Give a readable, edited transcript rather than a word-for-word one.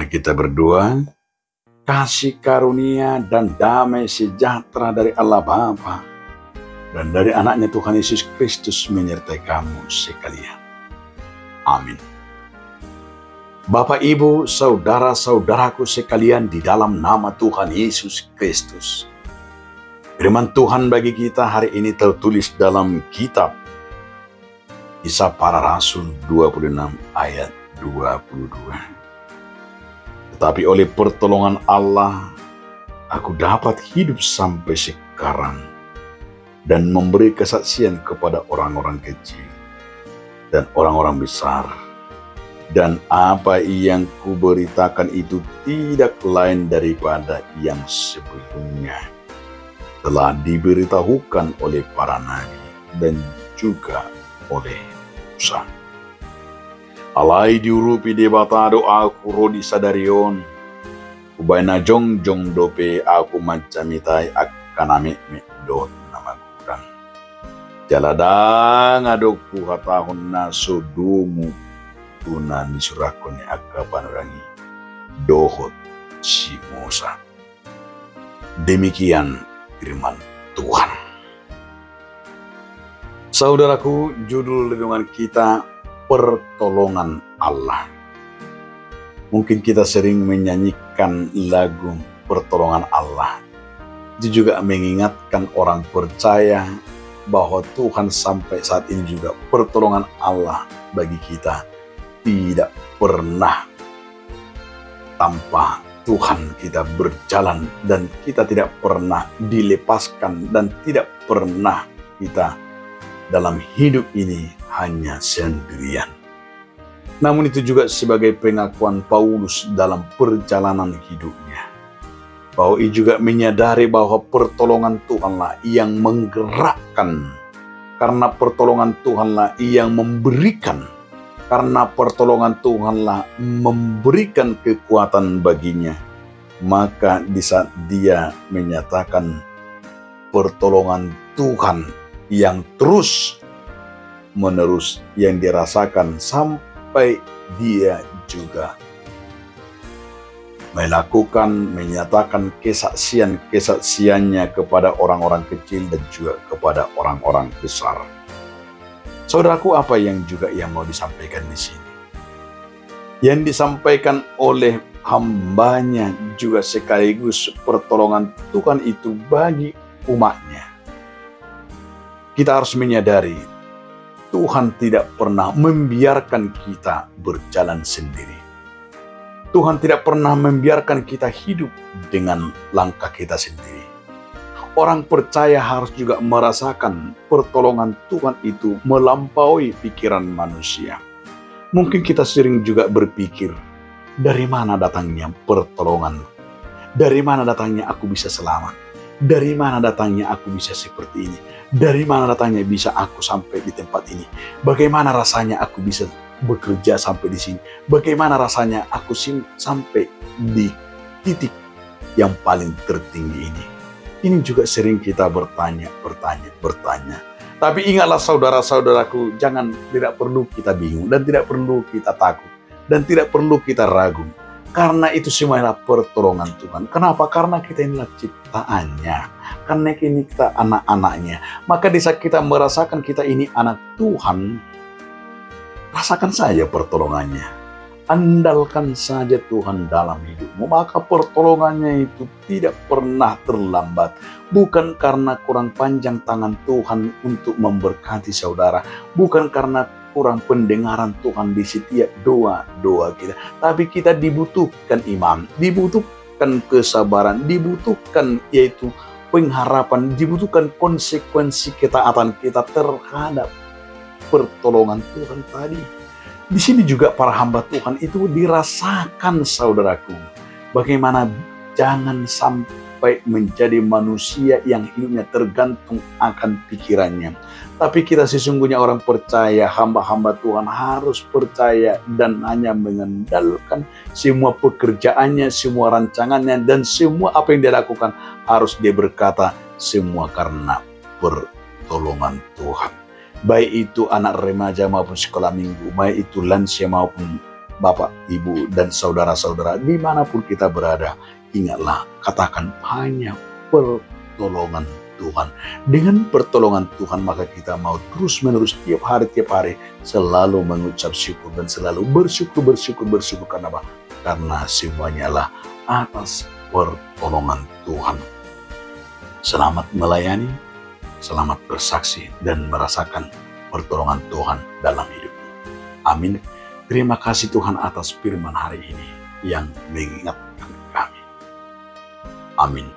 Mari kita berdoa. Kasih karunia dan damai sejahtera dari Allah Bapa dan dari anaknya Tuhan Yesus Kristus menyertai kamu sekalian. Amin. Bapak, Ibu, saudara-saudaraku sekalian di dalam nama Tuhan Yesus Kristus. Firman Tuhan bagi kita hari ini tertulis dalam kitab Kisah Para Rasul 26 ayat 22. Tetapi oleh pertolongan Allah, aku dapat hidup sampai sekarang dan memberi kesaksian kepada orang-orang kecil dan orang-orang besar. Dan apa yang kuberitakan itu tidak lain daripada yang sebelumnya telah diberitahukan oleh para nabi dan juga oleh Musa. Alai diurupi debata doaku rodi sadarion, ubaina jongjong dope aku macamitai akaname me dot nama kurang. Jaladang adokku hatahun naso dumu tunan disurakoni akka panurangi dohot si Musa. Demikian firman Tuhan. Saudaraku, judul renungan kita pertolongan Allah. Mungkin kita sering menyanyikan lagu pertolongan Allah. Itu juga mengingatkan orang percaya bahwa Tuhan sampai saat ini juga pertolongan Allah bagi kita tidak pernah tanpa Tuhan kita berjalan, dan kita tidak pernah dilepaskan, dan tidak pernah kita dalam hidup ini hanya sendirian. Namun itu juga sebagai pengakuan Paulus dalam perjalanan hidupnya, bahwa ia juga menyadari bahwa pertolongan Tuhanlah yang menggerakkan, karena pertolongan Tuhanlah yang memberikan, karena pertolongan Tuhanlah memberikan kekuatan baginya. Maka di saat dia menyatakan pertolongan Tuhan yang terus menerus yang dirasakan sampai dia juga menyatakan kesaksiannya kepada orang-orang kecil dan juga kepada orang-orang besar. Saudaraku, apa yang juga yang mau disampaikan di sini? Yang disampaikan oleh hambanya juga sekaligus pertolongan Tuhan itu bagi umatnya. Kita harus menyadari Tuhan tidak pernah membiarkan kita berjalan sendiri. Tuhan tidak pernah membiarkan kita hidup dengan langkah kita sendiri. Orang percaya harus juga merasakan pertolongan Tuhan itu melampaui pikiran manusia. Mungkin kita sering juga berpikir, dari mana datangnya pertolongan? Dari mana datangnya aku bisa selamat? Dari mana datangnya aku bisa seperti ini? Dari mana datangnya bisa aku sampai di tempat ini? Bagaimana rasanya aku bisa bekerja sampai di sini? Bagaimana rasanya aku sampai di titik yang paling tertinggi ini? Ini juga sering kita bertanya. Tapi ingatlah saudara-saudaraku, tidak perlu kita bingung dan tidak perlu kita takut dan tidak perlu kita ragu. Karena itu semuanya pertolongan Tuhan. Kenapa? Karena kita inilah ciptaannya. Karena ini kita anak-anaknya. Maka di saat kita merasakan kita ini anak Tuhan, rasakan saja pertolongannya. Andalkan saja Tuhan dalam hidupmu. Maka pertolongannya itu tidak pernah terlambat. Bukan karena kurang panjang tangan Tuhan untuk memberkati saudara. Bukan karena kurang pendengaran Tuhan di setiap doa-doa kita. Tapi kita dibutuhkan iman, dibutuhkan kesabaran, dibutuhkan yaitu pengharapan, dibutuhkan konsekuensi ketaatan kita terhadap pertolongan Tuhan tadi. Di sini juga para hamba Tuhan itu dirasakan, saudaraku. Bagaimana jangan sampai menjadi manusia yang hidupnya tergantung akan pikirannya. Tapi kita sesungguhnya orang percaya, hamba-hamba Tuhan harus percaya dan hanya mengandalkan semua pekerjaannya, semua rancangannya, dan semua apa yang dia lakukan harus dia berkata semua karena pertolongan Tuhan. Baik itu anak remaja maupun sekolah minggu, baik itu lansia maupun Bapak, Ibu, dan saudara-saudara dimanapun kita berada, ingatlah, katakan hanya pertolongan Tuhan. Dengan pertolongan Tuhan maka kita mau terus-menerus tiap hari selalu mengucap syukur dan selalu bersyukur karena apa? Karena semuanya lah atas pertolongan Tuhan. Selamat melayani, selamat bersaksi dan merasakan pertolongan Tuhan dalam hidupmu. Amin. Terima kasih Tuhan atas firman hari ini yang mengingatkan kami. Amin.